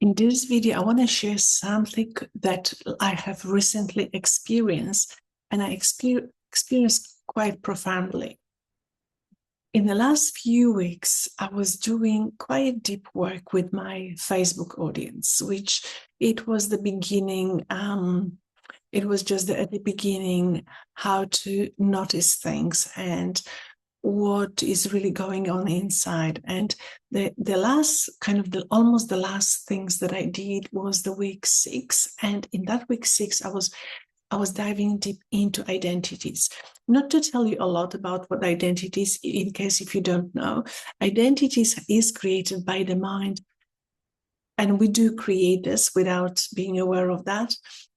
In this video, I want to share something that I have recently experienced, and I experienced quite profoundly. In the last few weeks, I was doing quite deep work with my Facebook audience, which it was the beginning. It was just at the beginning how to notice things and what is really going on inside. And the last almost the last things that I did was the week 6. And in that week 6, I was diving deep into identities. Not to tell you a lot about what identities, in case if you don't know, identities is created by the mind. And we do create this without being aware of that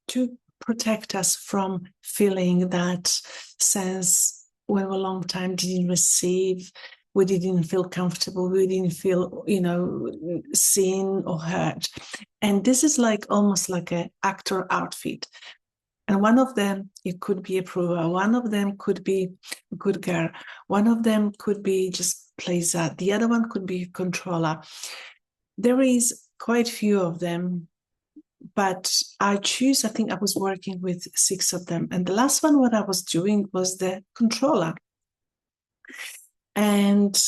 to protect us from feeling that sense when a long time didn't receive, we didn't feel comfortable, we didn't feel, seen or heard. And this is almost like an actor outfit. And one of them, it could be approval. One of them could be a good girl. One of them could be just pleaser. The other one could be controller. There is quite a few of them, but I think I was working with 6 of them. And the last one, what I was doing was the controller. And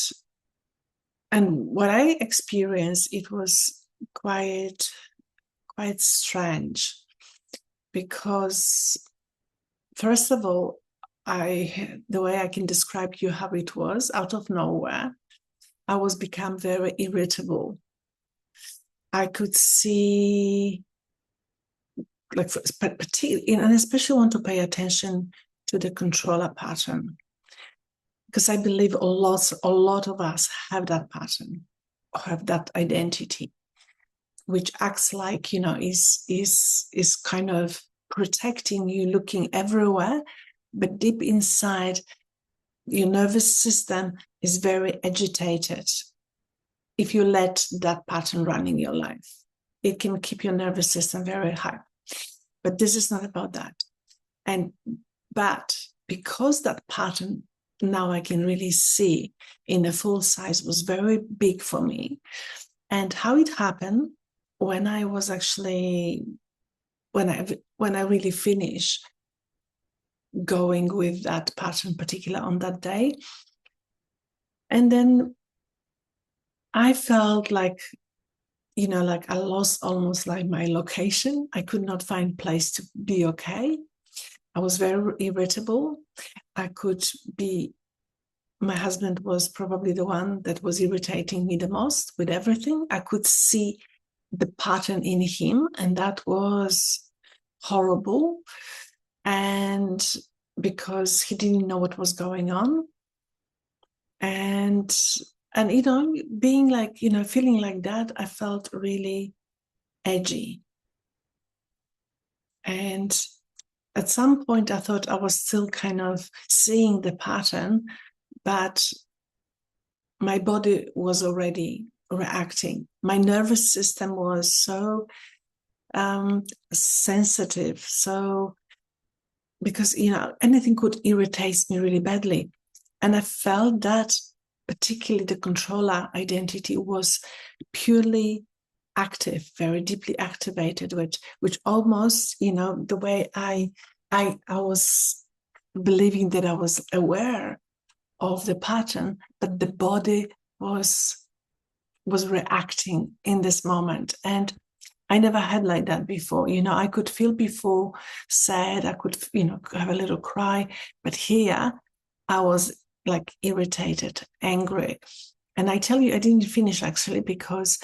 what I experienced, it was quite strange, because first of all, the way I can describe you how it was, out of nowhere, I was become very irritable. I could see, particularly, and especially want to pay attention to the controller pattern, because I believe a lot of us have that pattern, or have that identity, which acts like, is kind of protecting you, looking everywhere, but deep inside, your nervous system is very agitated. If you let that pattern run in your life, it can keep your nervous system very high. But this is not about that. But because that pattern, now I can really see in the full size, was very big for me. And how it happened, when I was actually, when I really finished going with that pattern, particular on that day, and then I felt like I lost almost like my location. I could not find a place to be okay. I was very irritable. My husband was probably the one that was irritating me the most with everything. I could see the pattern in him, and that was horrible. And because he didn't know what was going on. And being feeling like that, I felt really edgy. And at some point, I thought I was still kind of seeing the pattern, but my body was already reacting. My nervous system was so sensitive. So, because, anything could irritate me really badly. And I felt that particularly the controller identity was purely active, very deeply activated, which almost, the way I was believing that I was aware of the pattern, but the body was reacting in this moment. And I never had like that before. I could feel before sad, I could, have a little cry, but here I was like irritated, angry. And I tell you, I didn't finish actually, because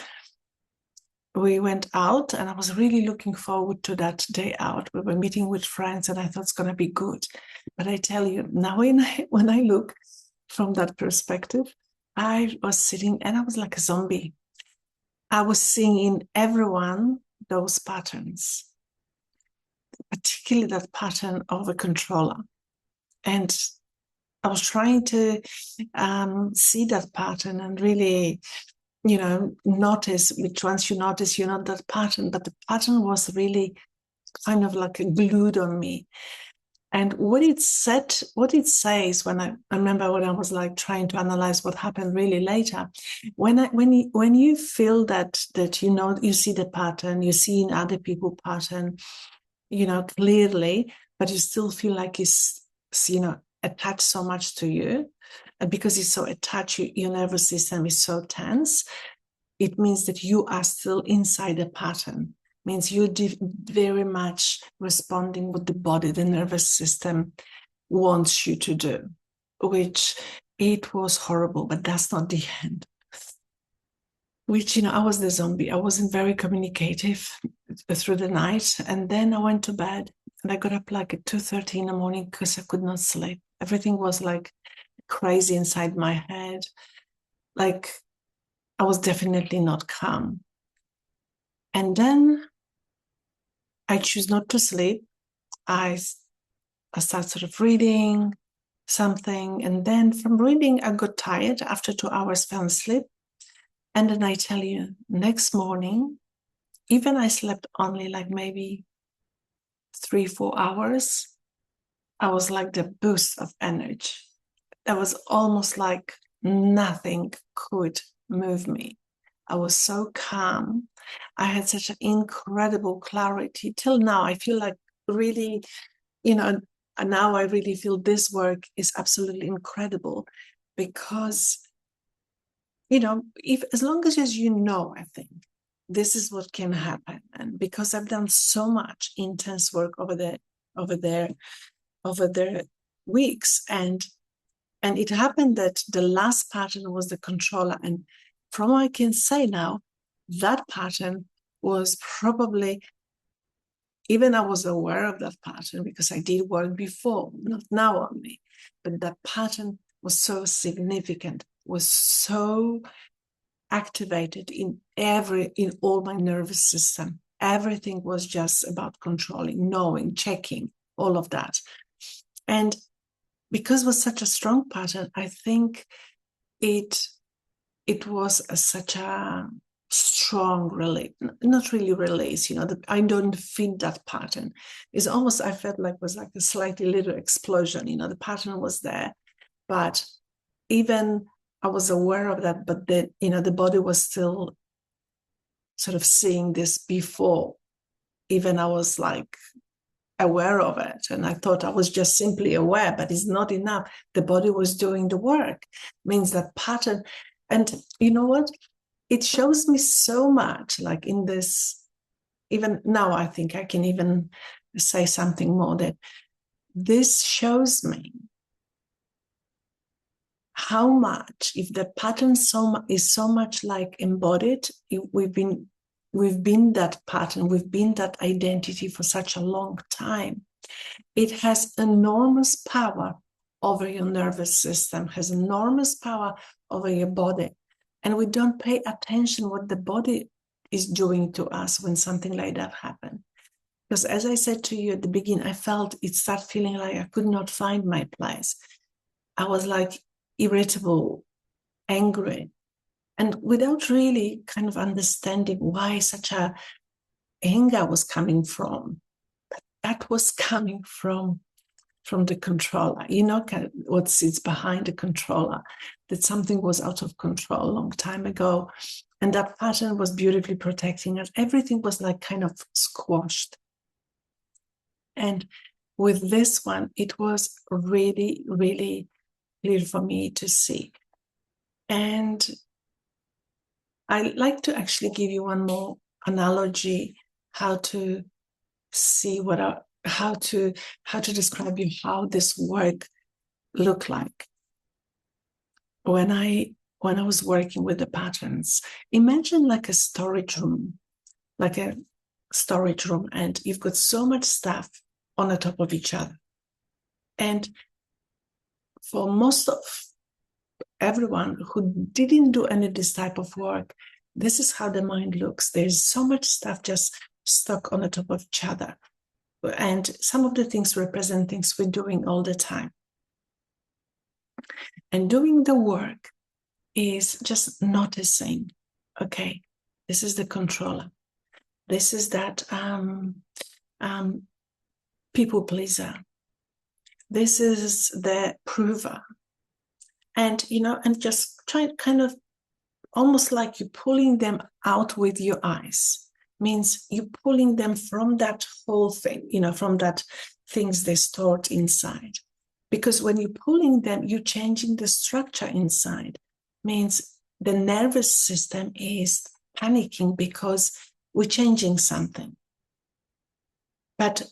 we went out and I was really looking forward to that day out. We were meeting with friends and I thought it's going to be good. But I tell you, now when I look from that perspective, I was sitting and I was like a zombie. I was seeing in everyone those patterns, particularly that pattern of a controller. And I was trying to see that pattern and really, notice which ones you notice, you're not that pattern, but the pattern was really kind of like glued on me. And what it says when I remember when I was like trying to analyze what happened really later, when you feel that you see the pattern, you see in other people pattern, clearly, but you still feel like it's attached so much to you, and because it's so attached, your nervous system is so tense. It means that you are still inside the pattern. Means you're very much responding what the body, the nervous system wants you to do, which it was horrible, but that's not the end. Which, I was the zombie. I wasn't very communicative through the night. And then I went to bed and I got up like at 2:30 in the morning because I could not sleep. Everything was like crazy inside my head. Like I was definitely not calm. And then I choose not to sleep. I start sort of reading something. And then from reading, I got tired. After 2 hours, fell asleep. And then I tell you, next morning, even I slept only like maybe 3-4 hours, I was like the boost of energy. That was almost like nothing could move me. I was so calm. I had such an incredible clarity. Till now, I feel like really, and now I really feel this work is absolutely incredible because, if as long as I think this is what can happen. And because I've done so much intense work over the weeks, and it happened that the last pattern was the controller. And from what I can say now, that pattern was probably, even I was aware of that pattern because I did work before, not now only, but that pattern was so significant, was so activated in all my nervous system. Everything was just about controlling, knowing, checking, all of that. And because it was such a strong pattern, I think it was such a strong release, not really release, I don't feel that pattern. It's almost, I felt like it was like a slightly little explosion, the pattern was there, but even I was aware of that, but the body was still sort of seeing this before even I was like aware of it. And I thought I was just simply aware, but it's not enough. The body was doing the work. Means that pattern. And you know what? It shows me so much, like in this, even now, I think I can even say something more, that this shows me how much, if the pattern is so much like embodied, we've been that pattern, we've been that identity for such a long time. It has enormous power over your nervous system, has enormous power over your body. And we don't pay attention what the body is doing to us when something like that happens. Because as I said to you at the beginning, I felt it start feeling like I could not find my place. I was like irritable, angry, and without really kind of understanding why such a anger was coming from. But that was coming from the controller, what sits behind the controller, that something was out of control a long time ago. And that pattern was beautifully protecting us. Everything was like kind of squashed. And with this one, it was really, really clear for me to see. And I like to actually give you one more analogy, how to see how to describe you how this work looked like. When I was working with the patterns, imagine like a storage room, and you've got so much stuff on the top of each other. And for most of everyone who didn't do any of this type of work, this is how the mind looks. There's so much stuff just stuck on the top of each other. And some of the things represent things we're doing all the time. And doing the work is just noticing, okay, this is the controller. This is that people pleaser. This is the prover. And, and just try kind of almost like you're pulling them out with your eyes. Means you're pulling them from that whole thing, from that things they stored inside. Because when you're pulling them, you're changing the structure inside. Means the nervous system is panicking because we're changing something. But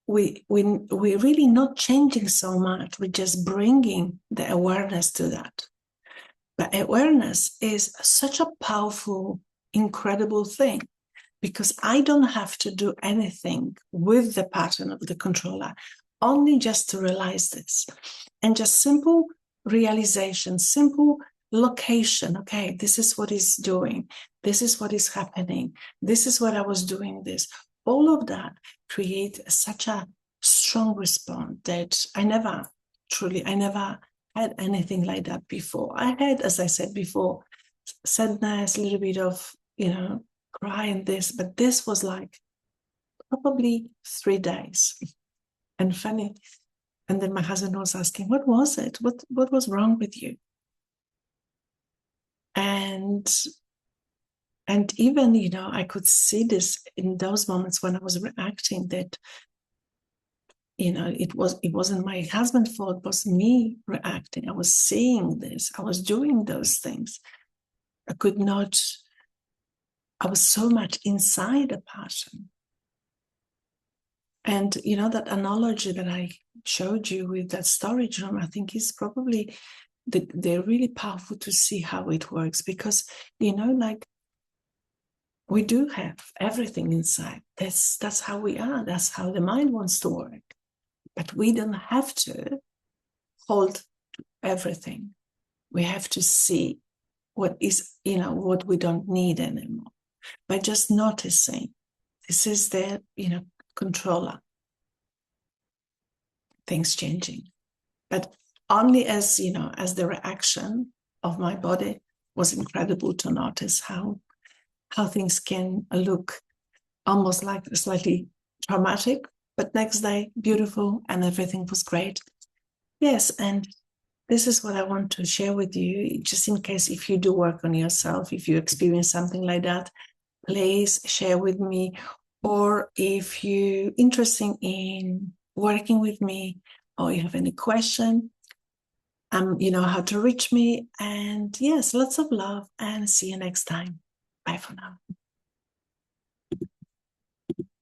we're really not changing so much. We're just bringing the awareness to that. But awareness is such a powerful, incredible thing, because I don't have to do anything with the pattern of the controller, only just to realize this. And just simple realization, simple location. Okay, this is what it's doing. This is what is happening. This is what I was doing this. All of that create such a strong response that I never had anything like that before. I had, as I said before, sadness, a little bit of, cry and this, but this was like probably 3 days. And funny. And then my husband was asking, what was it? What was wrong with you? And even, I could see this in those moments when I was reacting that, it wasn't my husband's fault, it was me reacting. I was seeing this, I was doing those things. I was so much inside a pattern. And, that analogy that I showed you with that storage room, I think is probably, they're really powerful to see how it works, because, like, we do have everything inside. That's how we are. That's how the mind wants to work. But we don't have to hold everything. We have to see what is, what we don't need anymore. By just noticing, this is the, controller. Things changing. But only as, as the reaction of my body was incredible to notice how things can look almost like slightly traumatic, but next day, beautiful, and everything was great. Yes, and this is what I want to share with you, just in case if you do work on yourself, if you experience something like that, please share with me. Or if you're interested in working with me, or you have any question, you know how to reach me. And yes, lots of love, and see you next time. Bye for now.